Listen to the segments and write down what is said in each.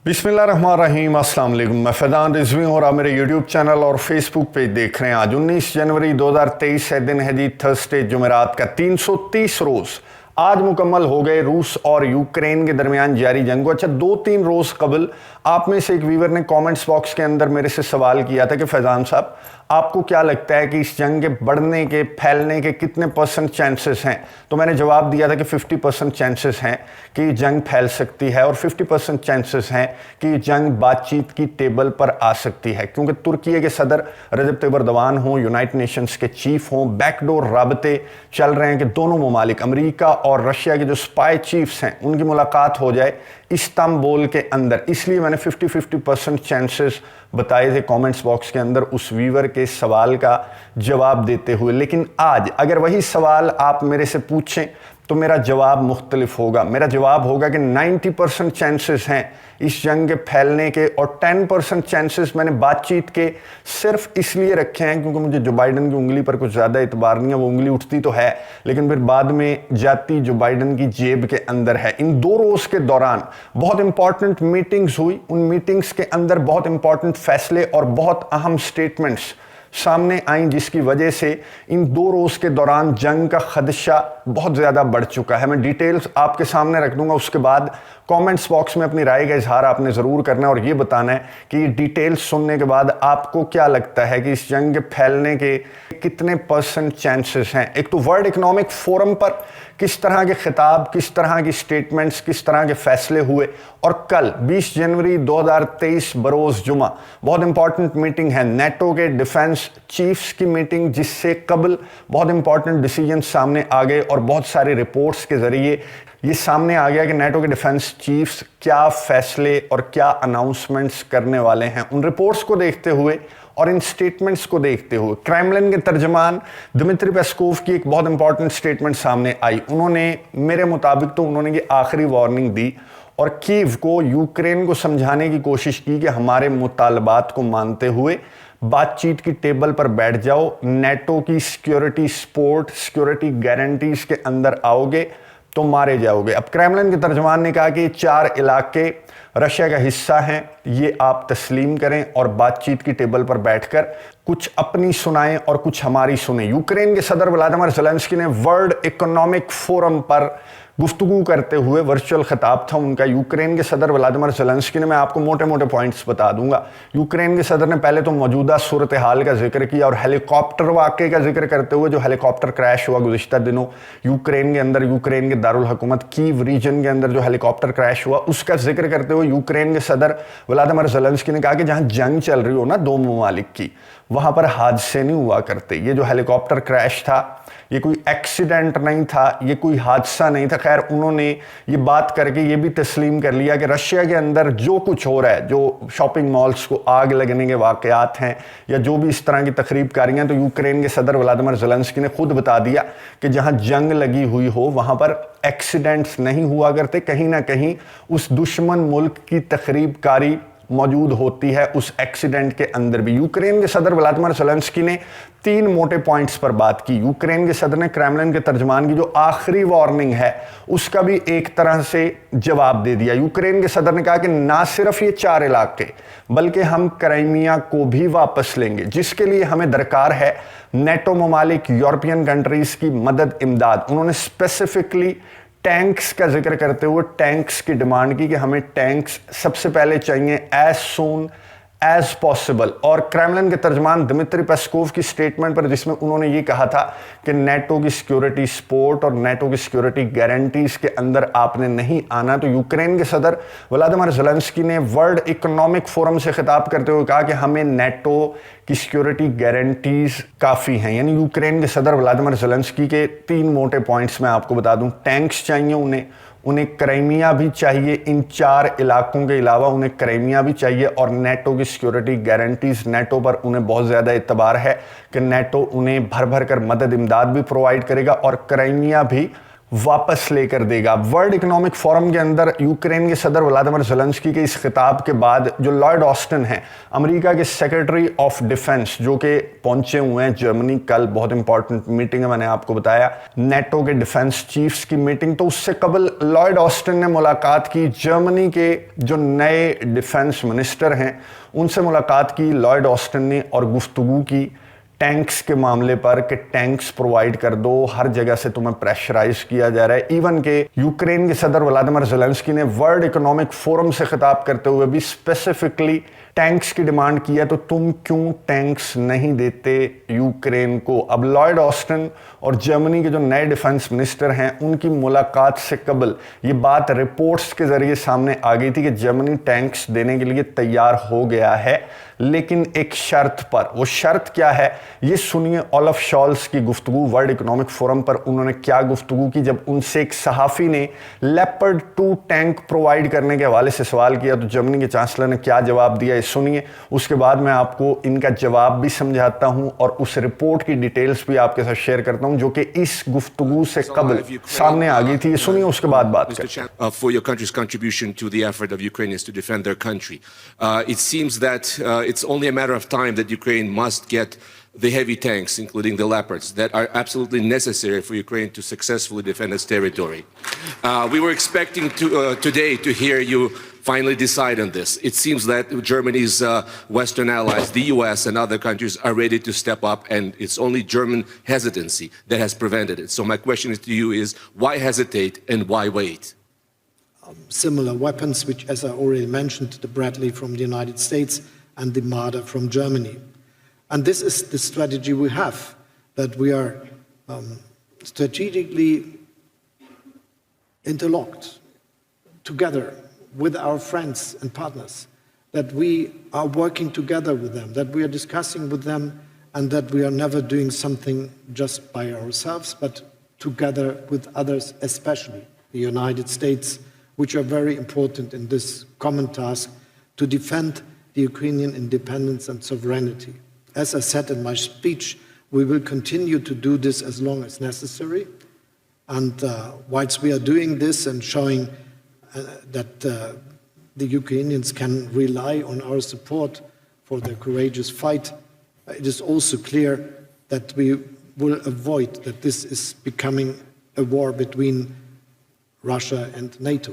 बिस्मिल्लाहिर्रहमानिर्रहीम, अस्सलाम वालेकुम। मैं फैज़ान रिजवी और आप मेरे यूट्यूब चैनल और फेसबुक पेज देख रहे हैं। आज 19 जनवरी 2023 है, दिन है जी थर्सडे, जुमेरात का 330 रोज़ आज मुकम्मल हो गए रूस और यूक्रेन के दरमियान जारी जंग को। अच्छा, 2-3 रोज़ कबल आप में से एक व्यूवर ने कमेंट्स बॉक्स के अंदर मेरे से सवाल किया था कि फैज़ान साहब, आपको क्या लगता है कि इस जंग के बढ़ने के, फैलने के कितने % चांसेस हैं? तो मैंने जवाब दिया था कि 50% चांसेस हैं कि जंग फैल सकती है और 50% चांसेस हैं कि जंग बातचीत की टेबल पर आ सकती है, क्योंकि तुर्की के सदर रजब तैयब एर्दोगान हों, यूनाइटेड नेशंस के चीफ हों, बैकडोर राबते चल रहे हैं कि दोनों ममालिक अमेरिका और रशिया के जो स्पाई चीफ्स हैं उनकी मुलाकात हो जाए इस्तांबुल के अंदर। इसलिए मैंने 50% चांसेस बताए थे कमेंट्स बॉक्स के अंदर उस व्यूवर के सवाल का जवाब देते हुए। लेकिन आज अगर वही सवाल आप मेरे से पूछें तो मेरा जवाब मुख्तलिफ होगा। मेरा जवाब होगा कि 90% चांसेस हैं इस जंग के फैलने के, और 10% चांसेस मैंने बातचीत के सिर्फ इसलिए रखे हैं क्योंकि मुझे जो बाइडन की उंगली पर कुछ ज़्यादा इतबार नहीं है। वो उंगली उठती तो है लेकिन फिर बाद में जाती जो बाइडन की जेब के अंदर है। इन 2 रोज़ के दौरान बहुत इंपॉर्टेंट मीटिंग्स हुई। उन मीटिंग्स के अंदर बहुत इंपॉर्टेंट फैसले और बहुत अहम स्टेटमेंट्स सामने आई, जिसकी वजह से इन 2 रोज़ के दौरान जंग का खदशा बहुत ज़्यादा बढ़ चुका है। मैं डिटेल्स आपके सामने रख दूंगा, उसके बाद कमेंट्स बॉक्स में अपनी राय का इजहार आपने ज़रूर करना है और ये बताना है कि ये डिटेल्स सुनने के बाद आपको क्या लगता है कि इस जंग के फैलने के कितने % चांसेस हैं। एक तो वर्ल्ड इकोनॉमिक फोरम पर किस तरह के खिताब, किस तरह की स्टेटमेंट्स, किस तरह के फैसले हुए, और कल 20 जनवरी 2023 बरोज़ जुमा बहुत इंपॉर्टेंट मीटिंग है, नेटो के डिफेंस चीफ्स की मीटिंग, जिससे कबल बहुत इंपॉर्टेंट डिसीजन सामने आ गए और बहुत सारी रिपोर्ट्स के ज़रिए ये सामने आ गया कि नेटो के डिफेंस चीफ्स क्या फैसले और क्या अनाउंसमेंट्स करने वाले हैं। उन रिपोर्ट्स को देखते हुए और इन स्टेटमेंट्स को देखते हुए क्रेमलिन के तर्जमान दिमित्री पेस्कोव की एक बहुत इंपॉर्टेंट स्टेटमेंट सामने आई। उन्होंने मेरे मुताबिक तो उन्होंने ये आखिरी वार्निंग दी और कीव को, यूक्रेन को समझाने की कोशिश की कि हमारे मुतालबात को मानते हुए बातचीत की टेबल पर बैठ जाओ, नेटो की सिक्योरिटी सपोर्ट, सिक्योरिटी गारंटीज के अंदर आओगे तो मारे जाओगे। अब क्रेमलिन के तर्जमान ने कहा कि 4 इलाके रशिया का हिस्सा हैं, ये आप तस्लीम करें और बातचीत की टेबल पर बैठकर कुछ अपनी सुनाएं और कुछ हमारी सुने। यूक्रेन के सदर व्लादिमीर ज़ेलेंस्की ने वर्ल्ड इकोनॉमिक फोरम पर गुफ्तगू करते हुए, वर्चुअल खिताब था उनका, यूक्रेन के सदर व्लादिमीर ज़ेलेंस्की ने, मैं आपको मोटे मोटे पॉइंट्स बता दूंगा। यूक्रेन के सदर ने पहले तो मौजूदा सूरत हाल का जिक्र किया और हेलीकॉप्टर वाक़े का जिक्र करते हुए, जो हेलीकॉप्टर क्रैश हुआ गुज़िश्ता दिनों यूक्रेन के अंदर, यूक्रेन के दारुल हुकूमत कीव रीजन के अंदर जो हेलीकॉप्टर क्रैश हुआ उसका जिक्र करते हुए यूक्रेन के सदर व्लादिमीर ज़ेलेंस्की ने कहा कि जहां जंग चल रही हो ना 2 ममालिक की, वहां पर हादसे नहीं हुआ करते। ये जो हेलीकॉप्टर क्रैश था ये कोई एक्सीडेंट नहीं था, ये कोई हादसा नहीं था। खैर, उन्होंने ये बात करके ये भी तस्लीम कर लिया कि रशिया के अंदर जो कुछ हो रहा है, जो शॉपिंग मॉल्स को आग लगने के वाकयात हैं या जो भी इस तरह की तकरीब-कारियां, तो यूक्रेन के सदर व्लादिमीर ज़ेलेंस्की ने खुद बता दिया कि जहां जंग लगी हुई हो वहां पर एक्सीडेंट्स नहीं हुआ करते। कहीं ना कहीं उस दुश्मन मुल्क की तकरीब-कारी मौजूद होती है उस एक्सीडेंट के अंदर भी। यूक्रेन के सदर व्लादिमीर ज़ेलेंस्की ने 3 मोटे पॉइंट्स पर बात की। यूक्रेन के सदर ने क्रेमलिन के तर्जमान की जो आखिरी वार्निंग है उसका भी एक तरह से जवाब दे दिया। यूक्रेन के सदर ने कहा कि ना सिर्फ ये 4 इलाके बल्कि हम क्राइमिया को भी वापस लेंगे, जिसके लिए हमें दरकार है नेटो ममालिक, यूरोपियन कंट्रीज की मदद, इमदाद। उन्होंने स्पेसिफिकली टैंक्स का जिक्र करते हुए टैंक्स की डिमांड की कि हमें टैंक्स सबसे पहले चाहिए एज सून एज पॉसिबल। और क्रेमलिन के तर्जमान दिमित्री पेस्कोव की स्टेटमेंट पर, जिसमें उन्होंने ये कहा था कि नेटो की सिक्योरिटी सपोर्ट और नेटो की सिक्योरिटी गारंटीज के अंदर आपने नहीं आना, तो यूक्रेन के सदर व्लादिमीर ज़ेलेंस्की ने वर्ल्ड इकोनॉमिक फोरम से खिताब करते हुए कहा कि हमें नेटो की सिक्योरिटी गारंटीज काफ़ी हैं। यानी यूक्रेन के सदर व्लादिमीर ज़ेलेंस्की के 3 मोटे पॉइंट्स मैं आपको बता दूं। टैंक्स चाहिए उन्हें क्राइमिया भी चाहिए, इन 4 इलाकों के अलावा उन्हें क्राइमिया भी चाहिए, और नेटो की सिक्योरिटी गारंटीज, नेटो पर उन्हें बहुत ज़्यादा एतबार है कि नेटो उन्हें भर भर कर मदद, इमदाद भी प्रोवाइड करेगा और क्राइमिया भी वापस लेकर देगा। वर्ल्ड इकोनॉमिक फोरम के अंदर यूक्रेन के सदर व्लादिमीर ज़ेलेंस्की के इस खिताब के बाद जो लॉयड ऑस्टिन हैं, अमेरिका के सेक्रेटरी ऑफ डिफेंस, जो कि पहुंचे हुए हैं जर्मनी, कल बहुत इंपॉर्टेंट मीटिंग है, मैंने आपको बताया नेटो के डिफेंस चीफ्स की मीटिंग, तो उससे कबल लॉयड ऑस्टिन ने मुलाकात की। जर्मनी के जो नए डिफेंस मिनिस्टर हैं उनसे मुलाकात की लॉयड ऑस्टिन ने और गुफ्तगू की टैंक्स के मामले पर कि टैंक्स प्रोवाइड कर दो, हर जगह से तुम्हें प्रेशराइज किया जा रहा है। इवन के यूक्रेन के सदर व्लादिमीर ज़ेलेंस्की ने वर्ल्ड इकोनॉमिक फोरम से खिताब करते हुए भी स्पेसिफिकली टैंक्स की डिमांड की है, तो तुम क्यों टैंक्स नहीं देते यूक्रेन को। अब लॉयड ऑस्टिन और जर्मनी के जो नए डिफेंस मिनिस्टर हैं उनकी मुलाकात से कबल ये बात रिपोर्ट्स के जरिए सामने आ गई थी कि जर्मनी टैंक्स देने के लिए तैयार हो गया है, लेकिन एक शर्त पर। वो शर्त क्या है, ये सुनिए ओलाफ शॉल्स की गुफ्तगू वर्ल्ड इकोनॉमिक फोरम पर। उन्होंने क्या गुफ्तगू की जब उनसे एक सहाफ़ी ने लेपर्ड 2 टैंक प्रोवाइड करने के हवाले से सवाल किया, तो जर्मनी के चांसलर ने क्या जवाब दिया, सुनिए। उसके बाद मैं आपको इनका जवाब भी समझाता हूं और उस रिपोर्ट की डिटेल्स भी आपके साथ शेयर करता हूं जो कि इस गुफ्तगू से कबल सामने आ गई थी। सुनिए, उसके बाद बात करते हैं। For your country's contribution to the effort of Ukrainians to defend their country, it seems that it's only a matter of time that Ukraine must get the heavy tanks, including the Leopards, that are absolutely necessary for Ukraine to successfully defend its territory. We were expecting today to hear you finally decide on this. It seems that Germany's Western allies, the US and other countries, are ready to step up, and it's only German hesitancy that has prevented it. So my question to you is, why hesitate and why wait? Similar weapons, which, as I already mentioned, the Bradley from the United States and the Marder from Germany. And this is the strategy we have, that we are strategically interlocked together with our friends and partners, that we are working together with them, that we are discussing with them, and that we are never doing something just by ourselves, but together with others, especially the United States, which are very important in this common task to defend the Ukrainian independence and sovereignty. As I said in my speech, we will continue to do this as long as necessary. And whilst we are doing this and showing that the Ukrainians can rely on our support for their courageous fight, it is also clear that we will avoid that this is becoming a war between Russia and NATO.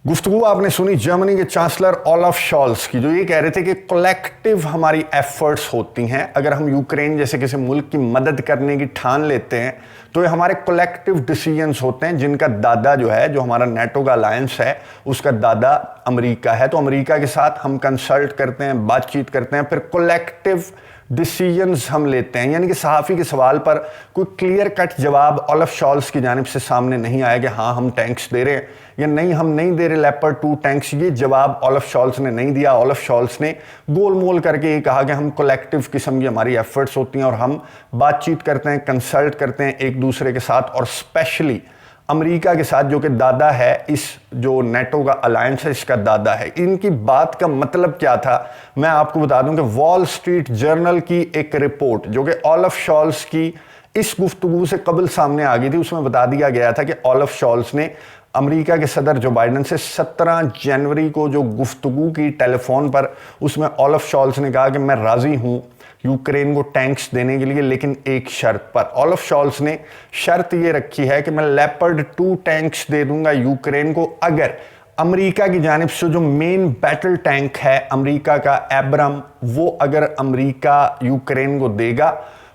गुफ्तगू आपने सुनी Germany के chancellor Olaf shawls की, जो ये कह रहे थे कि कलेक्टिव हमारी एफर्ट्स होती हैं। अगर हम यूक्रेन जैसे किसी मुल्क की मदद करने की ठान लेते हैं तो ये हमारे कलेक्टिव डिसीजंस होते हैं, जिनका दादा जो है, जो हमारा नेटो का अलायंस है, उसका दादा अमेरिका है। तो अमेरिका के साथ हम कंसल्ट करते हैं, बातचीत करते हैं, फिर कलेक्टिव डिसीजंस हम लेते हैं। यानी कि सहाफ़ी के सवाल पर कोई क्लियर कट जवाब ओलाफ शॉल्स की जानिब से सामने नहीं आया कि हाँ हम टैंक्स दे रहे हैं या नहीं हम नहीं दे रहे लेपर्ड 2 टैंक्स। ये जवाब ओलाफ शॉल्स ने नहीं दिया। ओलाफ शॉल्स ने गोल मोल करके ये कहा कि हम कलेक्टिव किस्म की हमारी एफर्ट्स होती हैं और हम बातचीत करते हैं, कंसल्ट करते हैं एक दूसरे के साथ, और स्पेशली अमेरिका के साथ, जो कि दादा है, इस जो नेटो का अलायंस है इसका दादा है। इनकी बात का मतलब क्या था मैं आपको बता दूं कि वॉल स्ट्रीट जर्नल की एक रिपोर्ट जो कि ओलाफ शॉल्स की इस गुफ्तगू से कबल सामने आ गई थी, उसमें बता दिया गया था कि ओलाफ शॉल्स ने अमेरिका के सदर जो बाइडन से 17 जनवरी को जो गुफ्तगू की टेलीफोन पर, उसमें ओलाफ शॉल्स ने कहा कि मैं राजी हूं यूक्रेन को टैंक्स देने के लिए, लेकिन एक शर्त पर। ओलाफ शॉल्स ने शर्त ये रखी है कि मैं लेपर्ड 2 टैंक्स दे दूंगा यूक्रेन को अगर अमेरिका की जानिब से जो मेन बैटल टैंक है अमेरिका का एब्रम, वो अगर अमेरिका यूक्रेन को देगा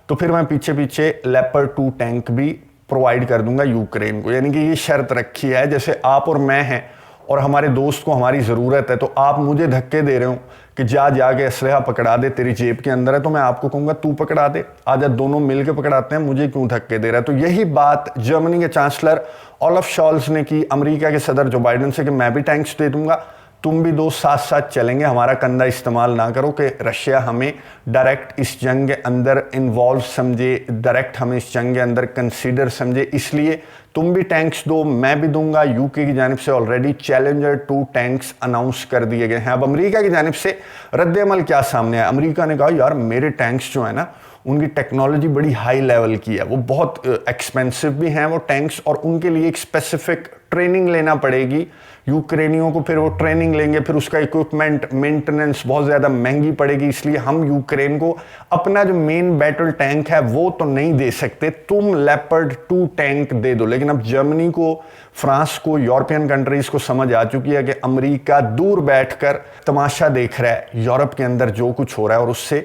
तो फिर मैं पीछे पीछे लेपर्ड 2 टैंक भी प्रोवाइड कर दूंगा यूक्रेन को। यानी कि ये शर्त रखी है, जैसे आप और मैं हैं और हमारे दोस्त को हमारी ज़रूरत है, तो आप मुझे धक्के दे रहे हो कि जाके असलहा पकड़ा दे, तेरी जेब के अंदर है, तो मैं आपको कहूँगा तू पकड़ा दे, आजा दोनों मिल के पकड़ाते हैं, मुझे क्यों धक्के दे रहा है। तो यही बात जर्मनी के चांसलर ओलाफ शॉल्स ने की अमेरिका के सदर जो बाइडन से कि मैं भी टैंक्स दे दूंगा, तुम भी दो साथ साथ चलेंगे, हमारा कंधा इस्तेमाल ना करो कि रशिया हमें डायरेक्ट इस जंग के अंदर इन्वॉल्व समझे, डायरेक्ट हमें इस जंग के अंदर कंसीडर समझे, इसलिए तुम भी टैंक्स दो, मैं भी दूंगा। यूके की जानिब से ऑलरेडी चैलेंजर 2 टैंक्स अनाउंस कर दिए गए हैं। अब अमेरिका की जानिब से रद्द अमल क्या सामने आया? अमेरिका ने कहा यार मेरे टैंक्स जो है ना ان کی ٹیکنالوجی بڑی ہائی لیول کی ہے, وہ بہت ایکسپینسو بھی ہیں وہ ٹینکس, اور ان کے لیے ایک اسپیسیفک ٹریننگ لینا پڑے گی یوکرینیوں کو, پھر وہ ٹریننگ لیں گے, پھر اس کا اکوپمنٹ مینٹیننس بہت زیادہ مہنگی پڑے گی. اس لیے ہم یوکرین کو اپنا جو مین بیٹل ٹینک ہے وہ تو نہیں دے سکتے, تم لیپرڈ 2 ٹینک دے دو. لیکن اب جرمنی کو, فرانس کو, یورپین کنٹریز کو سمجھ آ چکی ہے کہ امریکہ دور بیٹھ کر تماشا دیکھ رہا ہے یورپ کے اندر جو کچھ ہو رہا ہے, اور اس سے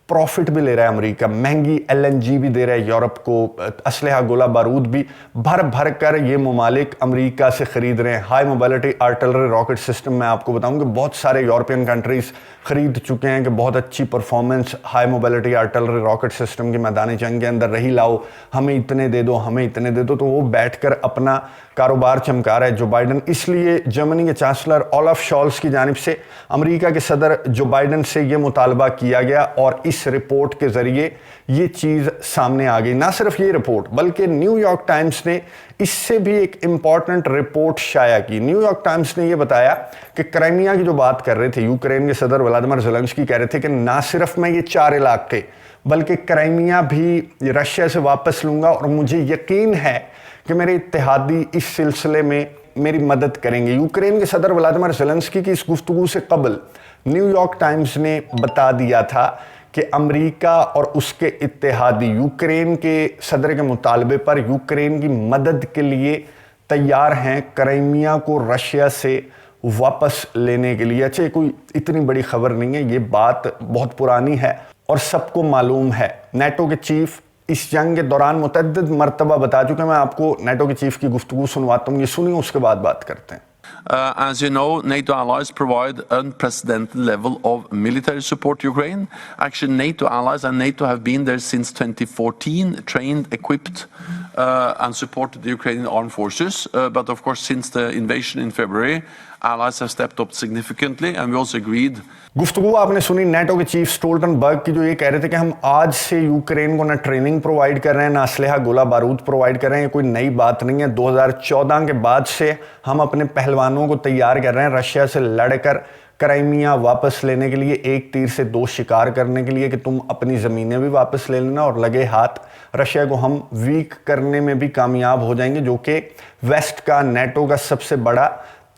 پروفٹ بھی لے رہا ہے امریکہ, مہنگی LNG بھی دے رہا ہے یورپ کو, اسلحہ گولہ بارود بھی بھر بھر کر یہ ممالک امریکہ سے خرید رہے ہیں. High mobility artillery rocket system میں آپ کو بتاؤں کہ بہت سارے یورپین کنٹریز خرید چکے ہیں کہ بہت اچھی performance high mobility artillery rocket system کی میدان جنگ کے اندر رہی, لاؤ ہمیں اتنے دے دو, ہمیں اتنے دے دو. تو وہ بیٹھ کر اپنا کاروبار چمکا رہا ہے جو بائیڈن. اس لیے جرمنی کے چانسلر اولاف شالز کی جانب سے امریکہ کے صدر جو بائیڈن سے یہ مطالبہ کیا گیا, اور اس رپورٹ کے ذریعے یہ چیز سامنے آ گئی. نہ صرف یہ رپورٹ بلکہ نیو یارک ٹائمز نے اس سے بھی ایک امپورٹنٹ رپورٹ شائع کی. نیو یارک ٹائمز نے یہ بتایا کہ کرائمیا کی جو بات کر رہے تھے یوکرین کے صدر ولادیمیر زیلنسکی, کہہ رہے تھے کہ نہ صرف میں یہ 4 علاقے بلکہ کرائمیا بھی رشیا سے واپس لوں گا, اور مجھے یقین ہے کہ میرے اتحادی اس سلسلے میں میری مدد کریں گے. یوکرین کے صدر ولادیمیر زیلنسکی کی اس گفتگو سے قبل نیو یارک ٹائمز نے بتا دیا تھا کہ امریکہ اور اس کے اتحادی یوکرین کے صدر کے مطالبے پر یوکرین کی مدد کے لیے تیار ہیں کرائمیا کو رشیا سے واپس لینے کے لیے. اچھا, کوئی اتنی بڑی خبر نہیں ہے, یہ بات بہت پرانی ہے اور سب کو معلوم ہے. نیٹو کے چیف اس جنگ کے دوران متعدد مرتبہ بتا چکے ہیں. میں آپ کو نیٹو کے چیف کی گفتگو سنواتا ہوں, یہ سنیں, اس کے بعد بات کرتے ہیں. As you know, NATO allies provide unprecedented level of military support to Ukraine. Actually, NATO allies and NATO have been there since 2014, trained, equipped, and supported the Ukrainian armed forces. But of course, since the invasion in February, allies have stepped up significantly, and we also agreed. گفتگو آپ نے سنی NATO کے chief سٹولٹنبرگ کی, جو یہ کہہ رہے تھے کہ ہم آج سے یوکرین کو نہ ٹریننگ پرووائڈ کر رہے ہیں, نہ اسلحہ گولہ بارود پرووائڈ کر رہے ہیں. یہ کوئی نئی بات نہیں ہے. 2014 کے بعد سے ہم اپنے پہلوانوں کو تیار کر رہے ہیں رشیا سے لڑ کر کرائمیا واپس لینے کے لیے, ایک تیر سے 2 شکار کرنے کے لیے, کہ تم اپنی زمینیں بھی واپس لے لینا اور لگے ہاتھ رشیا کو ہم ویک کرنے میں بھی کامیاب ہو جائیں گے, جو کہ ویسٹ کا, نیٹو کا سب سے بڑا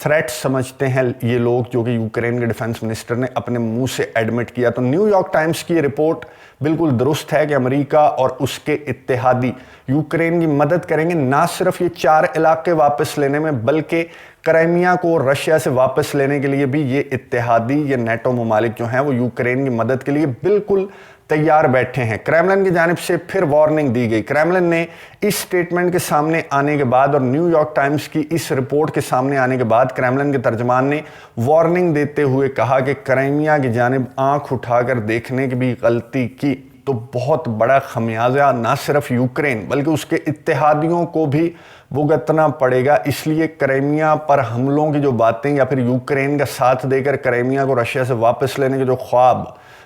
تھریٹ سمجھتے ہیں یہ لوگ, جو کہ یوکرین کے ڈیفنس منسٹر نے اپنے منہ سے ایڈمٹ کیا. تو نیو یارک ٹائمز کی یہ رپورٹ بالکل درست ہے کہ امریکہ اور اس کے اتحادی یوکرین کی مدد کریں گے, نہ صرف یہ 4 علاقے واپس لینے میں بلکہ کرائمیا کو رشیا سے واپس لینے کے لیے بھی یہ اتحادی, یہ نیٹو ممالک جو ہیں وہ یوکرین کی مدد کے لیے بالکل تیار بیٹھے ہیں. کریملن کی جانب سے پھر وارننگ دی گئی. کریملن نے اس سٹیٹمنٹ کے سامنے آنے کے بعد اور نیو یارک ٹائمز کی اس رپورٹ کے سامنے آنے کے بعد کریملن کے ترجمان نے وارننگ دیتے ہوئے کہا کہ کرائمیا کی جانب آنکھ اٹھا کر دیکھنے کی بھی غلطی کی تو بہت بڑا خمیازہ نہ صرف یوکرین بلکہ اس کے اتحادیوں کو بھی بھگتنا پڑے گا. اس لیے کرائمیا پر حملوں کی جو باتیں یا پھر یوکرین کا ساتھ دے کر کرائمیا کو رشیا سے واپس لینے کے جو خواب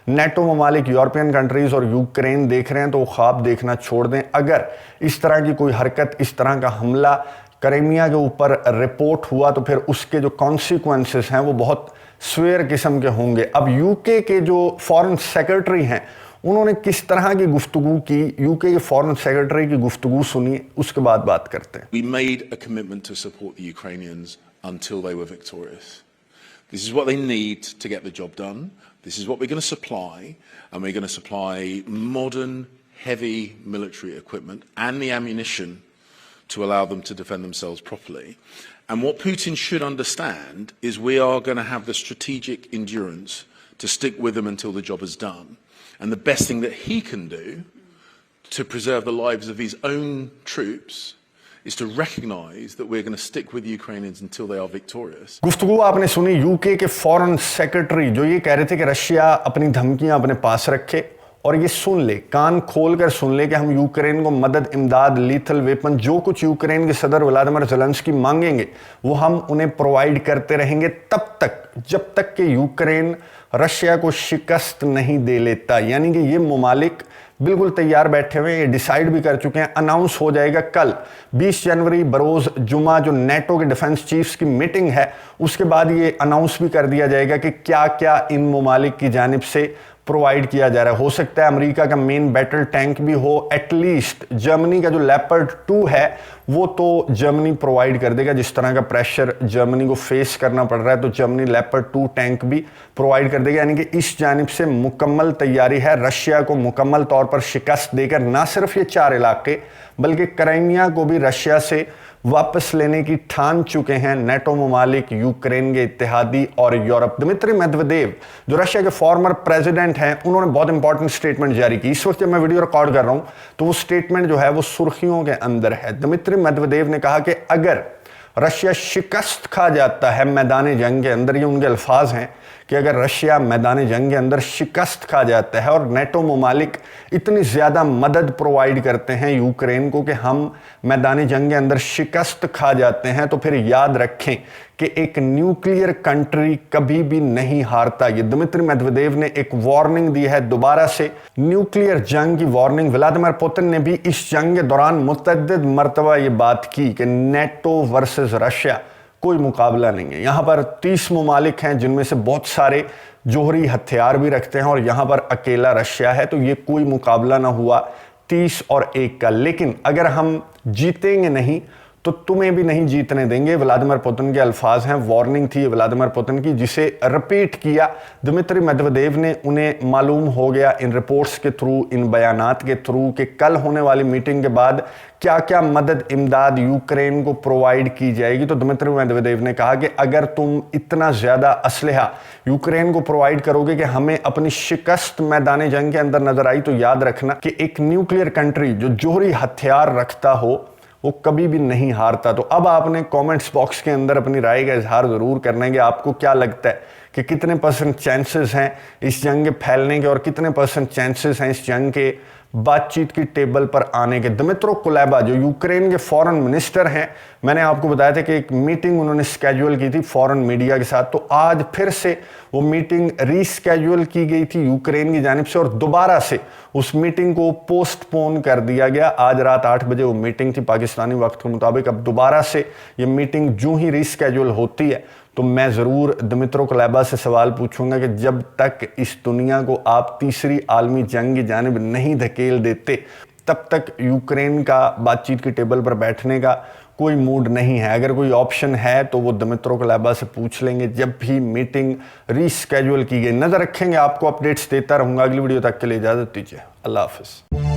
نیٹو ممالک, یورپین کنٹریز اور یوکرین دیکھ رہے ہیں, تو وہ خواب دیکھنا چھوڑ دیں. اگر اس طرح کی کوئی حرکت, اس طرح کا حملہ کرائمیا کے اوپر رپورٹ ہوا تو پھر اس کے جو کانسیکوینسز ہیں وہ بہت سویر قسم کے ہوں گے. اب یوکے کے جو فارن سیکرٹری ہیں انہوں نے کس طرح کی گفتگو کی, یوکے کے فارن سیکرٹری کی گفتگو سنی, اس کے بعد بات کرتے ہیں. We made a commitment to support the Ukrainians until they were victorious. This is what they need to get the job done. This is what we're going to supply, and we're going to supply modern, heavy military equipment and the ammunition to allow them to defend themselves properly. And what Putin should understand is we are going to have the strategic endurance to stick with them until the job is done. And the best thing that he can do to preserve the lives of his own troops is to recognize that we're going to stick with Ukrainians until they are victorious. گفتگو آپ نے سنی UK کے فورن secretary, جو یہ کہہ رہے تھے کہ رشیا اپنی دھمکیاں اپنے پاس رکھے اور یہ سن لے, کان کھول کر سن لے کہ ہم یوکرین کو مدد, امداد, لیتھل ویپن, جو کچھ یوکرین کے صدر ولادیمیر زیلنسکی مانگیں گے وہ ہم انہیں پرووائڈ کرتے رہیں گے تب تک جب تک کہ یوکرین رشیا کو شکست نہیں دے لیتا. یعنی کہ یہ ممالک بالکل تیار بیٹھے ہوئے, یہ ڈیسائیڈ بھی کر چکے ہیں. اناؤنس ہو جائے گا کل 20 جنوری بروز جمعہ جو نیٹو کے ڈیفنس چیفز کی میٹنگ ہے, اس کے بعد یہ اناؤنس بھی کر دیا جائے گا کہ کیا کیا ان ممالک کی جانب سے प्रोवाइड किया जा रहा है। हो सकता है अमेरिका का मेन बैटल टैंक भी हो, एटलीस्ट जर्मनी का जो लेपर्ड 2 है वो तो जर्मनी प्रोवाइड कर देगा। जिस तरह का प्रेशर जर्मनी को फेस करना पड़ रहा है तो जर्मनी लेपर्ड 2 टैंक भी प्रोवाइड कर देगा। यानी कि इस जानिब से मुकम्मल तैयारी है रशिया को मुकम्मल तौर पर शिकस्त देकर ना सिर्फ ये 4 इलाके बल्कि क्राइमिया को भी रशिया से वापस लेने की ठान चुके हैं नेटो ममालिक, यूक्रेन के इत्तेहादी और यूरोप। दिमित्री मेदवेदेव जो रशिया के फॉर्मर प्रेसिडेंट हैं, उन्होंने बहुत इंपॉर्टेंट स्टेटमेंट जारी की। इस वक्त जब मैं वीडियो रिकॉर्ड कर रहा हूं तो वो स्टेटमेंट जो है वो सुर्खियों के अंदर है। दिमित्री मेदवेदेव ने कहा कि अगर रशिया शिकस्त खा जाता है मैदान जंग के अंदर, ये उनके अल्फाज हैं कि अगर रशिया मैदान जंग के अंदर शिकस्त खा जाता है और नेटो ममालिक इतनी ज़्यादा मदद प्रोवाइड करते हैं यूक्रेन को कि हम मैदान जंग के अंदर शिकस्त खा जाते हैं, तो फिर याद रखें कि एक न्यूक्लियर कंट्री कभी भी नहीं हारता। ये दिमित्री मेदवेदेव ने एक वार्निंग दी है, दोबारा से न्यूक्लियर जंग की वार्निंग। व्लादिमीर पुतिन ने भी इस जंग के दौरान मुतअद्दिद मरतबा ये बात की कि नेटो वर्सेस रशिया कोई मुकाबला नहीं है। यहाँ पर 30 ममालिक हैं जिनमें से बहुत सारे जोहरी हथियार भी रखते हैं और यहाँ पर अकेला रशिया है, तो ये कोई मुकाबला ना हुआ 30 और 1 का। लेकिन अगर हम जीतेंगे नहीं तो तुम्हें भी नहीं जीतने देंगे। व्लादिमीर पुतिन के अल्फाज हैं, वार्निंग थी व्लादिमीर पुतिन की, जिसे रिपीट किया दिमित्री मेदवेदेव ने। उन्हें मालूम हो गया इन रिपोर्ट्स के थ्रू, इन बयानात के थ्रू कि कल होने वाली मीटिंग के बाद क्या क्या मदद इमदाद यूक्रेन को प्रोवाइड की जाएगी। तो दिमित्री मेदवेदेव ने कहा कि अगर तुम इतना ज़्यादा असलहा यूक्रेन को प्रोवाइड करोगे कि हमें अपनी शिकस्त मैदान जंग के अंदर नजर आई, तो याद रखना कि एक न्यूक्लियर कंट्री जो जोहरी हथियार रखता हो वो कभी भी नहीं हारता। तो अब आपने कमेंट्स बॉक्स के अंदर अपनी राय का इजहार ज़रूर करना है कि आपको क्या लगता है कि कितने % चांसेस हैं इस जंग के फैलने के और कितने % चांसेस हैं इस जंग के बातचीत की टेबल पर आने के। दिमित्रो कुलेबा जो यूक्रेन के फॉरेन मिनिस्टर हैं, मैंने आपको बताया था कि एक मीटिंग उन्होंने स्केड्यूल की थी फॉरेन मीडिया के साथ, तो आज फिर से वो मीटिंग रीस्केड्यूल की गई थी यूक्रेन की जानिब से और दोबारा से उस मीटिंग को पोस्टपोन कर दिया गया। आज रात 8 बजे वो मीटिंग थी पाकिस्तानी वक्त के मुताबिक। अब दोबारा से ये मीटिंग जो ही रीस्केड्यूल होती है तो मैं ज़रूर दिमित्रो कुलेबा से सवाल पूछूंगा कि जब तक इस दुनिया को आप तीसरी आलमी जंग की जानिब नहीं धकेल देते तब तक यूक्रेन का बातचीत की टेबल पर बैठने का कोई मूड नहीं है। अगर कोई ऑप्शन है तो वो दिमित्रो कुलेबा से पूछ लेंगे जब भी मीटिंग रीस्केड्यूल की गई। नज़र रखेंगे, आपको अपडेट्स देता रहूंगा। अगली वीडियो तक के लिए इजाज़त दीजिए। अल्लाह हाफ़िज़।